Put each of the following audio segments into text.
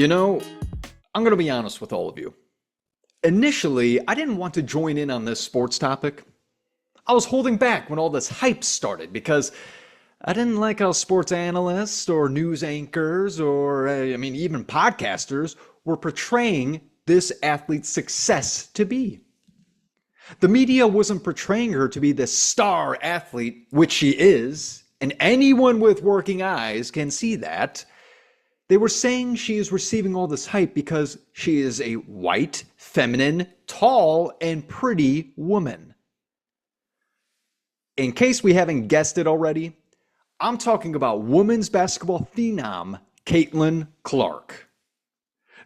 You know, I'm going to be honest with all of you. Initially, I didn't want to join in on this sports topic. I was holding back when all this hype started because I didn't like how sports analysts or news anchors or, even podcasters were portraying this athlete's success to be. The media wasn't portraying her to be this star athlete, which she is, and anyone with working eyes can see that. They were saying she is receiving all this hype because she is a white, feminine, tall, and pretty woman. In case we haven't guessed it already, I'm talking about women's basketball phenom, Caitlin Clark.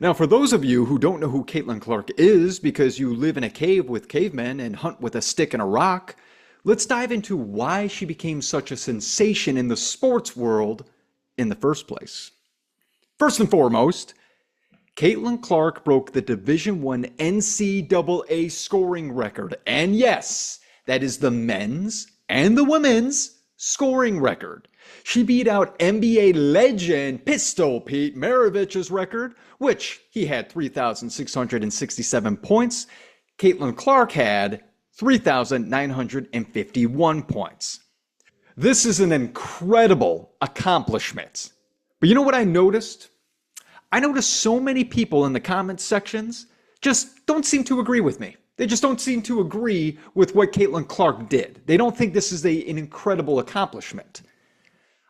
Now, for those of you who don't know who Caitlin Clark is because you live in a cave with cavemen and hunt with a stick and a rock, let's dive into why she became such a sensation in the sports world in the first place. First and foremost, Caitlin Clark broke the Division I NCAA scoring record. And yes, that is the men's and the women's scoring record. She beat out NBA legend Pistol Pete Maravich's record, which he had 3,667 points. Caitlin Clark had 3,951 points. This is an incredible accomplishment. But you know what I noticed? I noticed so many people in the comments sections just don't seem to agree with me. They just don't seem to agree with what Caitlin Clark did. They don't think this is an incredible accomplishment.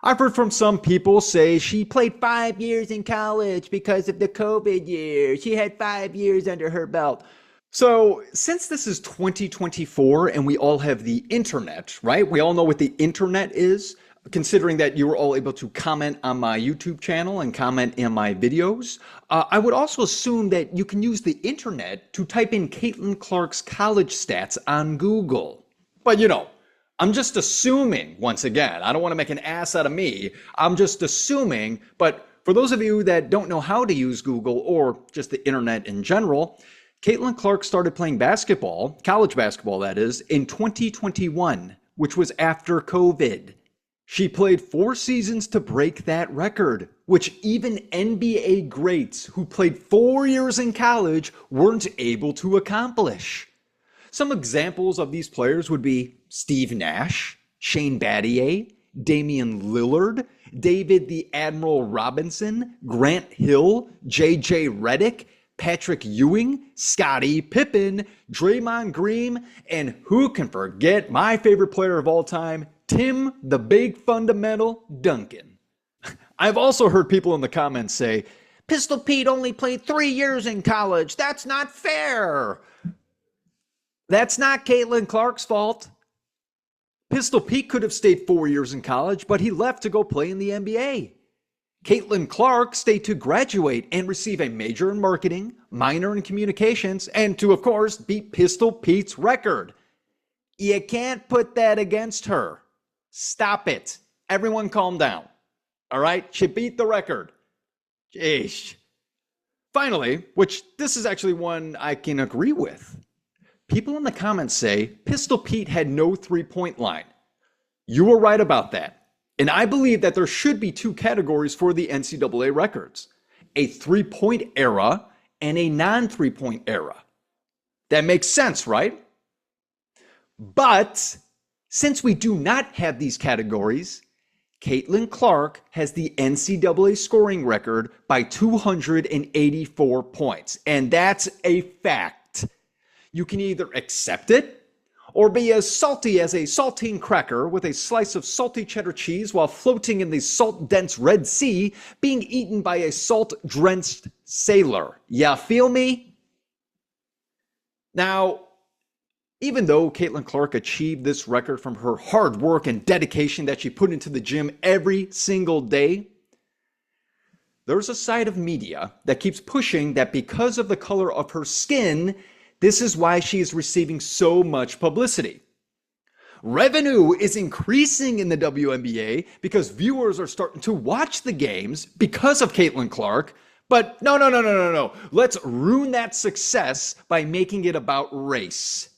I've heard from some people say she played 5 years in college because of the COVID year. She had 5 years under her belt. So since this is 2024 and we all have the internet, right? We all know what the internet is. Considering that you were all able to comment on my YouTube channel and comment in my videos, I would also assume that you can use the internet to type in Caitlin Clark's college stats on Google. But I'm just assuming, once again, I don't want to make an ass out of me. I'm just assuming, but for those of you that don't know how to use Google or just the internet in general, Caitlin Clark started playing basketball, college basketball that is, in 2021, which was after COVID. She played 4 seasons to break that record, which even NBA greats who played 4 years in college weren't able to accomplish. Some examples of these players would be Steve Nash, Shane Battier, Damian Lillard, David the Admiral Robinson, Grant Hill, J.J. Redick, Patrick Ewing, Scottie Pippen, Draymond Green, and who can forget my favorite player of all time, Tim the Big Fundamental Duncan. I've also heard people in the comments say, Pistol Pete only played 3 years in college. That's not fair. That's not Caitlin Clark's fault. Pistol Pete could have stayed 4 years in college, but he left to go play in the NBA. Caitlin Clark stayed to graduate and receive a major in marketing, minor in communications, and to, of course, beat Pistol Pete's record. You can't put that against her. Stop it. Everyone calm down. All right? She beat the record. Jeez. Finally, which this is actually one I can agree with. People in the comments say Pistol Pete had no three-point line. You were right about that. And I believe that there should be 2 categories for the NCAA records. A three-point era and a non-three-point era. That makes sense, right? But since we do not have these categories, Caitlin Clark has the NCAA scoring record by 284 points. And that's a fact. You can either accept it or be as salty as a saltine cracker with a slice of salty cheddar cheese while floating in the salt-dense Red Sea, being eaten by a salt-drenched sailor. Ya feel me? Now, even though Caitlin Clark achieved this record from her hard work and dedication that she put into the gym every single day, there's a side of media that keeps pushing that because of the color of her skin, this is why she is receiving so much publicity. Revenue is increasing in the WNBA because viewers are starting to watch the games because of Caitlin Clark. But no. Let's ruin that success by making it about race.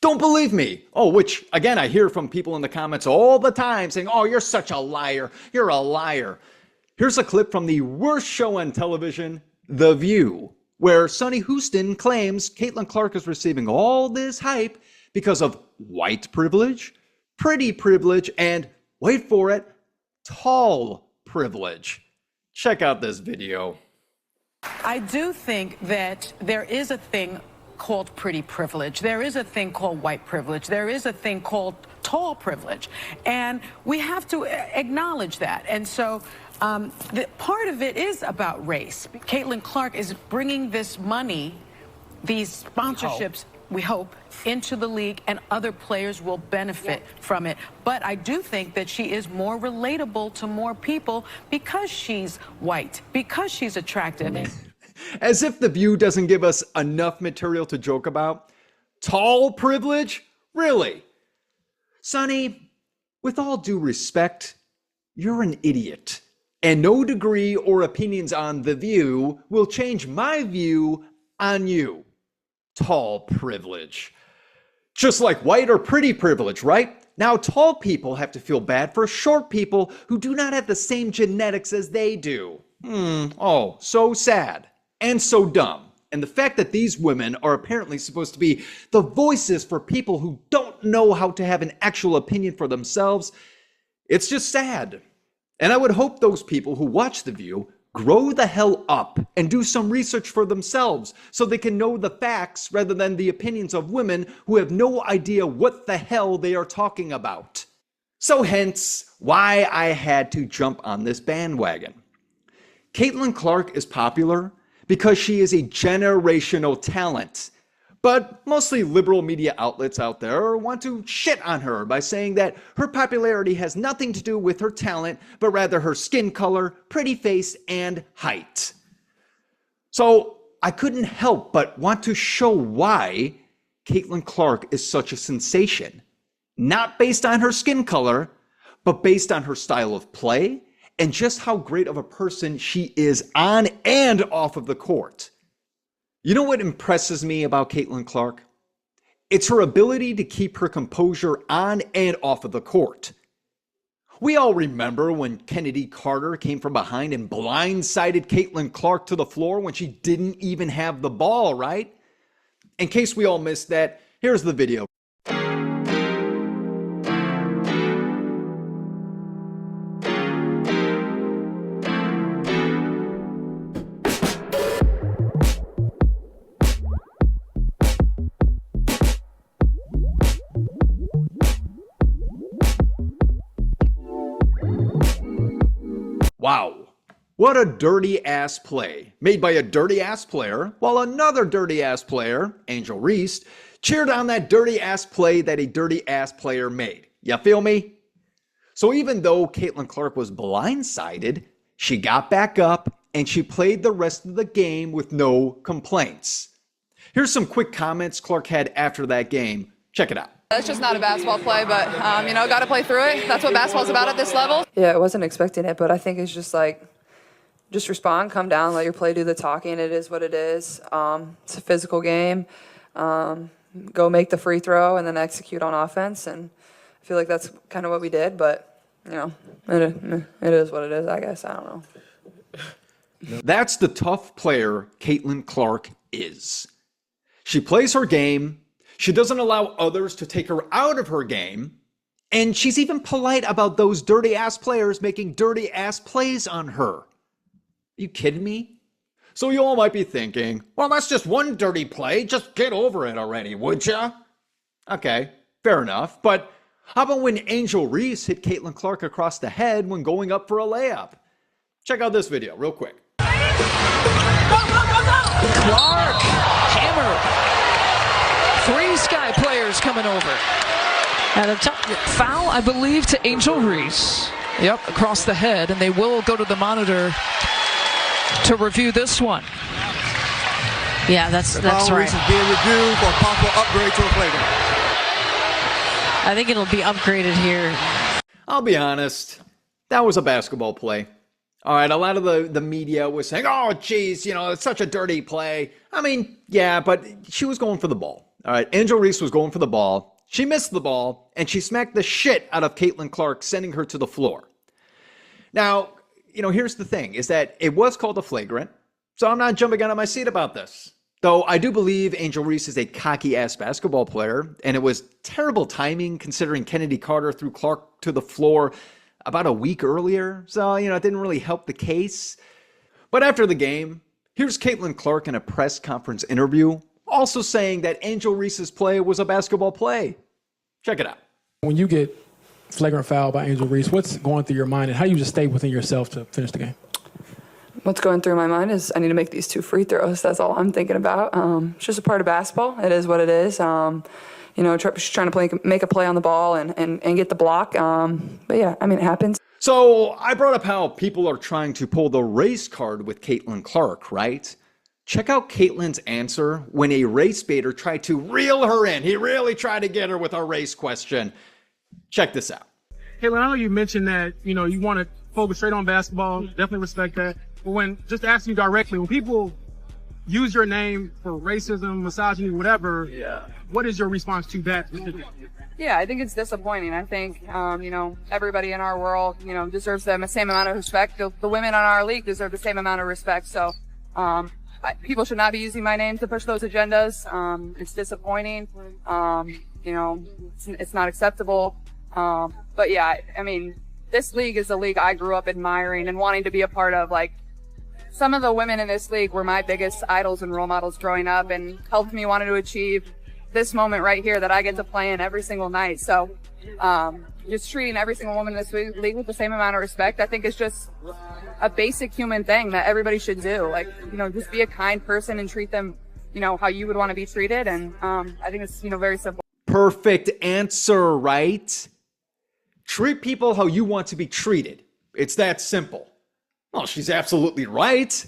Don't believe me. Oh, which, again, I hear from people in the comments all the time saying, oh, you're such a liar. You're a liar. Here's a clip from the worst show on television, The View, where Sunny Houston claims Caitlin Clark is receiving all this hype because of white privilege, pretty privilege, and, wait for it, tall privilege. Check out this video. I do think that there is a thing called pretty privilege. There is a thing called white privilege. There is a thing called tall privilege. And we have to acknowledge that. And so part of it is about race. Caitlin Clark is bringing this money, these sponsorships, we hope, into the league, and other players will benefit from it. But I do think that she is more relatable to more people because she's white, because she's attractive. As if The View doesn't give us enough material to joke about. Tall privilege? Really? Sonny, with all due respect, you're an idiot. And no degree or opinions on The View will change my view on you. Tall privilege. Just like white or pretty privilege, right? Now tall people have to feel bad for short people who do not have the same genetics as they do. Oh, so sad. And so dumb. And the fact that these women are apparently supposed to be the voices for people who don't know how to have an actual opinion for themselves, it's just sad. And I would hope those people who watch The View grow the hell up and do some research for themselves so they can know the facts rather than the opinions of women who have no idea what the hell they are talking about. So hence why I had to jump on this bandwagon. Caitlin Clark is popular because she is a generational talent. But mostly liberal media outlets out there want to shit on her by saying that her popularity has nothing to do with her talent, but rather her skin color, pretty face, and height. So I couldn't help but want to show why Caitlin Clark is such a sensation. Not based on her skin color, but based on her style of play and just how great of a person she is on and off of the court. You know what impresses me about Caitlin Clark? It's her ability to keep her composure on and off of the court. We all remember when Kennedy Carter came from behind and blindsided Caitlin Clark to the floor when she didn't even have the ball, right? In case we all missed that, here's the video. Wow, what a dirty ass play made by a dirty ass player, while another dirty ass player, Angel Reese, cheered on that dirty ass play that a dirty ass player made. You feel me? So even though Caitlin Clark was blindsided, she got back up and she played the rest of the game with no complaints. Here's some quick comments Clark had after that game. Check it out. That's just not a basketball play, but, got to play through it. That's what basketball's about at this level. Yeah, I wasn't expecting it, but I think it's just like, just respond, come down, let your play do the talking. It is what it is. It's a physical game. Go make the free throw and then execute on offense. And I feel like that's kind of what we did, but, it is what it is, I guess. I don't know. That's the tough player Caitlin Clark is. She plays her game. She doesn't allow others to take her out of her game. And she's even polite about those dirty-ass players making dirty-ass plays on her. Are you kidding me? So you all might be thinking, well, that's just one dirty play. Just get over it already, would ya? Okay, fair enough. But how about when Angel Reese hit Caitlin Clark across the head when going up for a layup? Check out this video real quick. Clark, hammer. Three Sky players coming over. And a foul, I believe, to Angel Reese. Yep, across the head, and they will go to the monitor to review this one. Yeah, that's right. Reese is being reviewed for possible upgrade to a playground. I think it'll be upgraded here. I'll be honest, that was a basketball play. All right, a lot of the media was saying, oh, geez, it's such a dirty play. I mean, yeah, but she was going for the ball. All right, Angel Reese was going for the ball. She missed the ball, and she smacked the shit out of Caitlin Clark, sending her to the floor. Now, here's the thing, is that it was called a flagrant, so I'm not jumping out of my seat about this. Though I do believe Angel Reese is a cocky-ass basketball player, and it was terrible timing considering Kennedy Carter threw Clark to the floor about a week earlier, so, it didn't really help the case. But after the game, here's Caitlin Clark in a press conference interview, also saying that Angel Reese's play was a basketball play. Check it out. When you get flagrant foul by Angel Reese, what's going through your mind, and how do you just stay within yourself to finish the game? What's going through my mind is I need to make these 2 free throws. That's all I'm thinking about. It's just a part of basketball. It is what it is. Just trying to make a play on the ball and get the block. But yeah, it happens. So I brought up how people are trying to pull the race card with Caitlin Clark, right? Check out Caitlin's answer when a race baiter tried to reel her in. He really tried to get her with a race question. Check this out. Caitlin, I know you mentioned that, you want to focus straight on basketball. Definitely respect that. But when, just asking you directly, when people use your name for racism, misogyny, whatever, what is your response to that? Yeah, I think it's disappointing. I think, everybody in our world, deserves the same amount of respect. The women on our league deserve the same amount of respect. So, people should not be using my name to push those agendas. It's disappointing. It's not acceptable. But yeah, this league is a league I grew up admiring and wanting to be a part of. Like, some of the women in this league were my biggest idols and role models growing up and helped me want to achieve this moment right here that I get to play in every single night. So, just treating every single woman in this league with the same amount of respect, I think is just a basic human thing that everybody should do. Like, just be a kind person and treat them, how you would want to be treated. And, I think it's, very simple. Perfect answer, right? Treat people how you want to be treated. It's that simple. Well, she's absolutely right.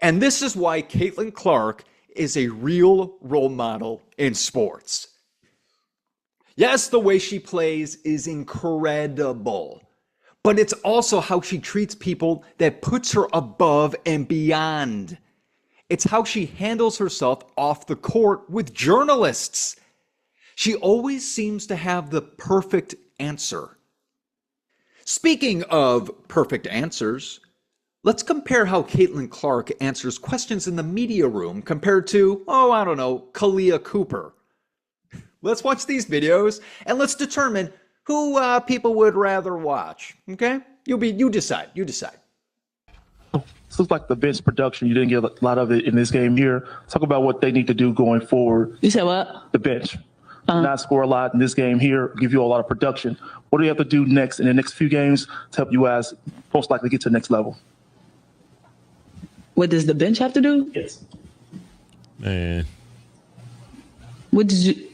And this is why Caitlin Clark is a real role model in sports. Yes, the way she plays is incredible, but it's also how she treats people that puts her above and beyond. It's how she handles herself off the court with journalists. She always seems to have the perfect answer. Speaking of perfect answers, let's compare how Caitlin Clark answers questions in the media room compared to, Kalia Cooper. Let's watch these videos and let's determine who people would rather watch. Okay? You decide. This looks like the bench production. You didn't get a lot of it in this game here. Talk about what they need to do going forward. You said what? The bench. Not score a lot in this game here, give you a lot of production. What do you have to do next in the next few games to help you guys most likely get to the next level? What does the bench have to do? Yes. Man. What did you...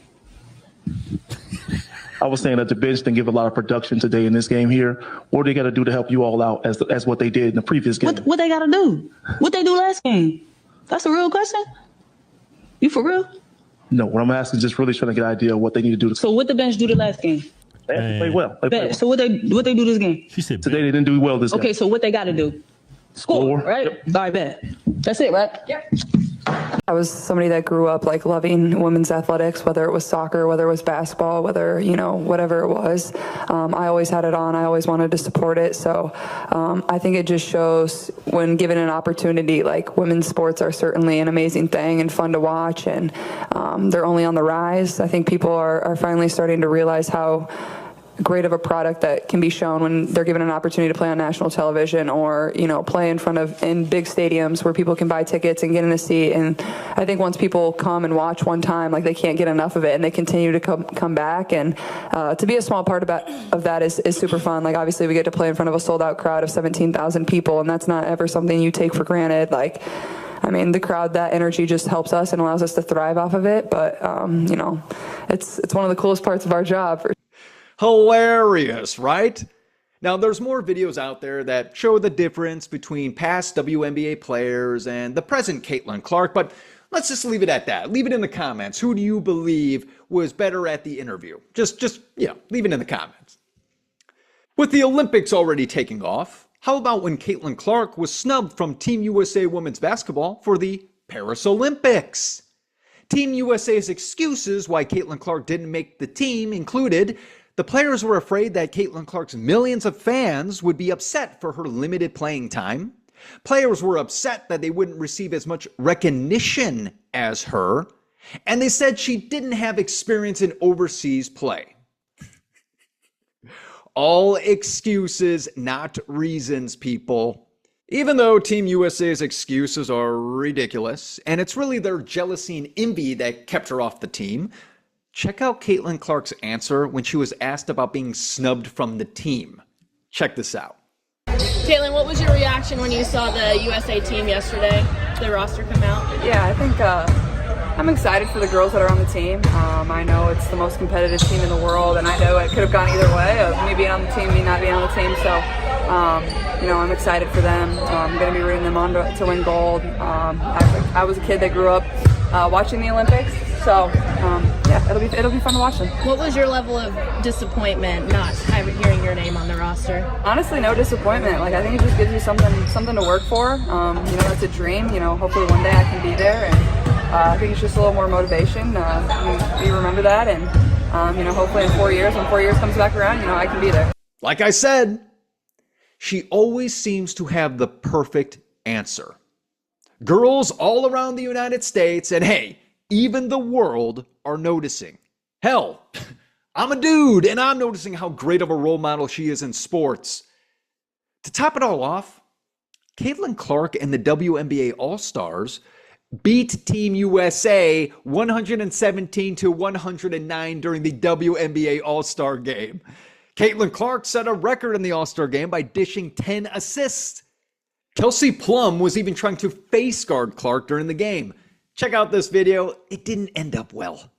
I was saying that the bench didn't give a lot of production today in this game here. What do they got to do to help you all out as what they did in the previous game? What they got to do? What they do last game? That's a real question? You for real? No, what I'm asking is just really trying to get an idea of what they need to do. So what the bench do the last game? They have to play well. So what they do this game? She said today they didn't do well this game. Okay, so what they got to do? Score, right? Yep. All right, bet. That's it, right? Yep. I was somebody that grew up loving women's athletics, whether it was soccer, whether it was basketball, whether, whatever it was. I always had it on. I always wanted to support it. So I think it just shows when given an opportunity, women's sports are certainly an amazing thing and fun to watch, and they're only on the rise. I think people are finally starting to realize how great of a product that can be shown when they're given an opportunity to play on national television or, play in big stadiums where people can buy tickets and get in a seat. And I think once people come and watch one time, they can't get enough of it and they continue to come back. And to be a small part of that is super fun. Obviously we get to play in front of a sold out crowd of 17,000 people, and that's not ever something you take for granted. The crowd, that energy just helps us and allows us to thrive off of it. But, it's one of the coolest parts of our job. Hilarious, right? Now, there's more videos out there that show the difference between past WNBA players and the present Caitlin Clark, but let's just leave it at that. Leave it in the comments. Who do you believe was better at the interview? Just leave it in the comments. With the Olympics already taking off, how about when Caitlin Clark was snubbed from Team USA women's basketball for the Paris Olympics? Team USA's excuses why Caitlin Clark didn't make the team included The players were afraid that Caitlin Clark's millions of fans would be upset for her limited playing time. Players were upset that they wouldn't receive as much recognition as her. And they said she didn't have experience in overseas play. All excuses, not reasons, people. Even though Team USA's excuses are ridiculous, and it's really their jealousy and envy that kept her off the team, check out Caitlin Clark's answer when she was asked about being snubbed from the team. Check this out. Caitlin, what was your reaction when you saw the USA team yesterday, the roster come out? Yeah, I think I'm excited for the girls that are on the team. I know it's the most competitive team in the world, and I know it could have gone either way of me being on the team, me not being on the team. So, I'm excited for them. I'm going to be rooting them on to win gold. I was a kid that grew up watching the Olympics, so it'll be fun to watch them. What was your level of disappointment not hearing your name on the roster? Honestly, no disappointment. I think it just gives you something to work for. It's a dream. Hopefully one day I can be there, and I think it's just a little more motivation. You remember that, and hopefully in 4 years, when 4 years comes back around, I can be there. Like I said, she always seems to have the perfect answer. Girls all around the United States, and hey, even the world, are noticing. Hell, I'm a dude, and I'm noticing how great of a role model she is in sports. To top it all off, Caitlin Clark and the WNBA All-Stars beat Team USA 117-109 during the WNBA All-Star Game. Caitlin Clark set a record in the All-Star Game by dishing 10 assists. Kelsey Plum was even trying to face guard Clark during the game. Check out this video. It didn't end up well.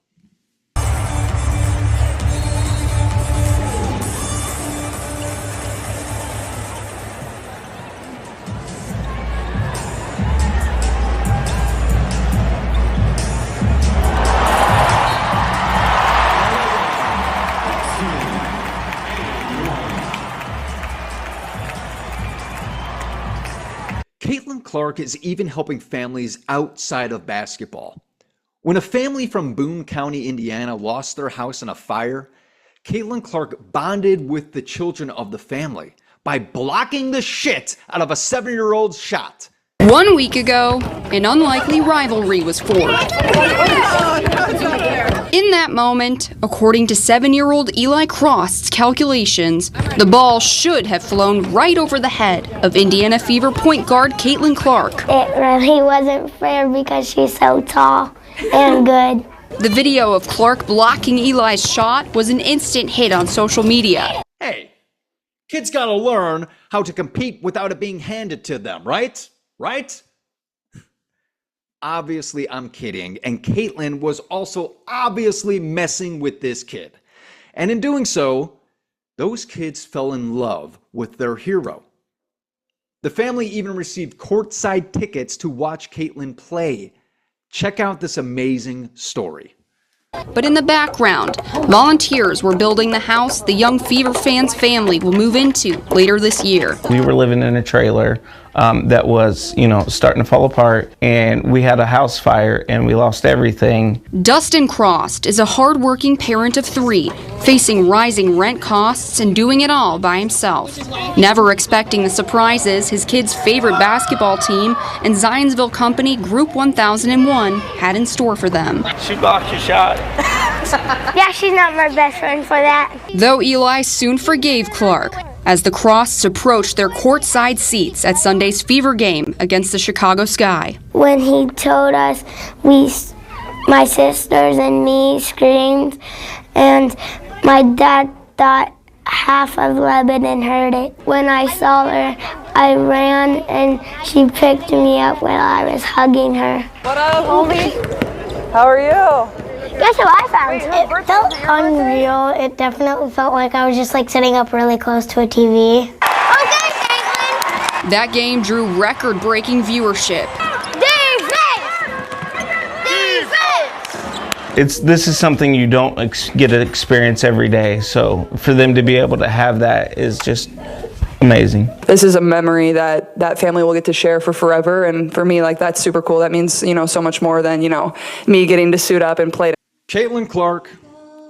Caitlin Clark is even helping families outside of basketball. When a family from Boone County, Indiana lost their house in a fire, Caitlin Clark bonded with the children of the family by blocking the shit out of a 7-year-old's shot. 1 week ago, an unlikely rivalry was forged. In that moment, according to 7-year-old Eli Crost's calculations, the ball should have flown right over the head of Indiana Fever point guard Caitlin Clark. It really wasn't fair because she's so tall and good. The video of Clark blocking Eli's shot was an instant hit on social media. Hey, kids gotta learn how to compete without it being handed to them, right? Right? Obviously, I'm kidding, and Caitlin was also obviously messing with this kid. And in doing so, those kids fell in love with their hero. The family even received courtside tickets to watch Caitlin play. Check out this amazing story. But in the background, volunteers were building the house the young Fever fans' family will move into later this year. We were living in a trailer that was, starting to fall apart, and we had a house fire and we lost everything. Dustin Crost is a hardworking parent of 3, facing rising rent costs and doing it all by himself. Never expecting the surprises his kids' favorite basketball team and Zionsville company Group 1001 had in store for them. She blocked your shot. Yeah, she's not my best friend for that. Though Eli soon forgave Clark, as the Crosts approached their courtside seats at Sunday's Fever game against the Chicago Sky. When he told us, my sisters and me screamed, and my dad thought half of Lebanon heard it. When I saw her, I ran and she picked me up when I was hugging her. What up, homie? How are you? Guess what I found? It felt unreal. It definitely felt like I was just sitting up really close to a TV. Okay, Caitlin! That game drew record-breaking viewership. Defense! This is something you don't get to experience every day, so for them to be able to have that is just amazing. This is a memory that family will get to share for forever, and for me, that's super cool. That means, so much more than, me getting to suit up and play. Caitlin Clark,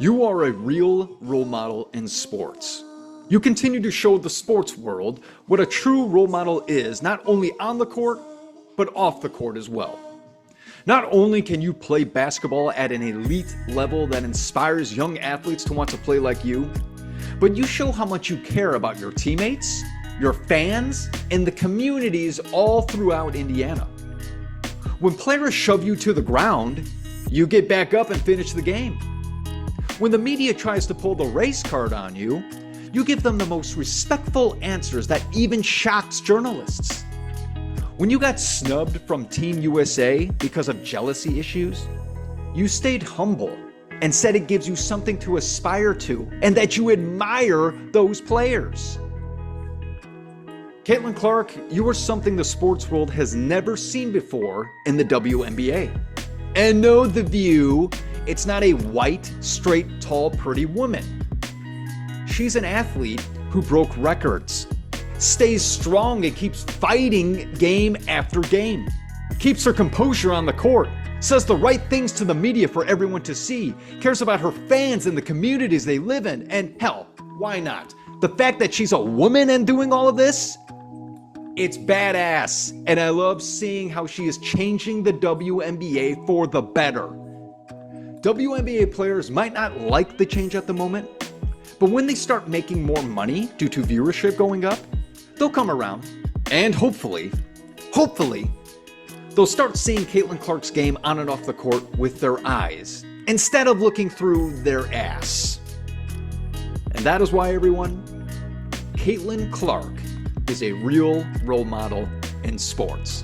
You are a real role model in sports. You continue to show the sports world what a true role model is, not only on the court, but off the court as well. Not only can you play basketball at an elite level that inspires young athletes to want to play like you, but you show how much you care about your teammates, your fans, and the communities all throughout Indiana. When players shove you to the ground, you get back up and finish the game. When the media tries to pull the race card on you, you give them the most respectful answers that even shocks journalists. When you got snubbed from Team USA because of jealousy issues, you stayed humble and said it gives you something to aspire to and that you admire those players. Caitlin Clark, you are something the sports world has never seen before in the WNBA. And know the view, it's not a white, straight, tall, pretty woman. She's an athlete who broke records, stays strong and keeps fighting game after game, keeps her composure on the court, says the right things to the media for everyone to see, cares about her fans and the communities they live in, and hell, why not? The fact that she's a woman and doing all of this, it's badass, and I love seeing how she is changing the WNBA for the better. WNBA players might not like the change at the moment, but when they start making more money due to viewership going up, they'll come around, and hopefully, they'll start seeing Caitlin Clark's game on and off the court with their eyes, instead of looking through their ass. And that is why, everyone, Caitlin Clark is a real role model in sports.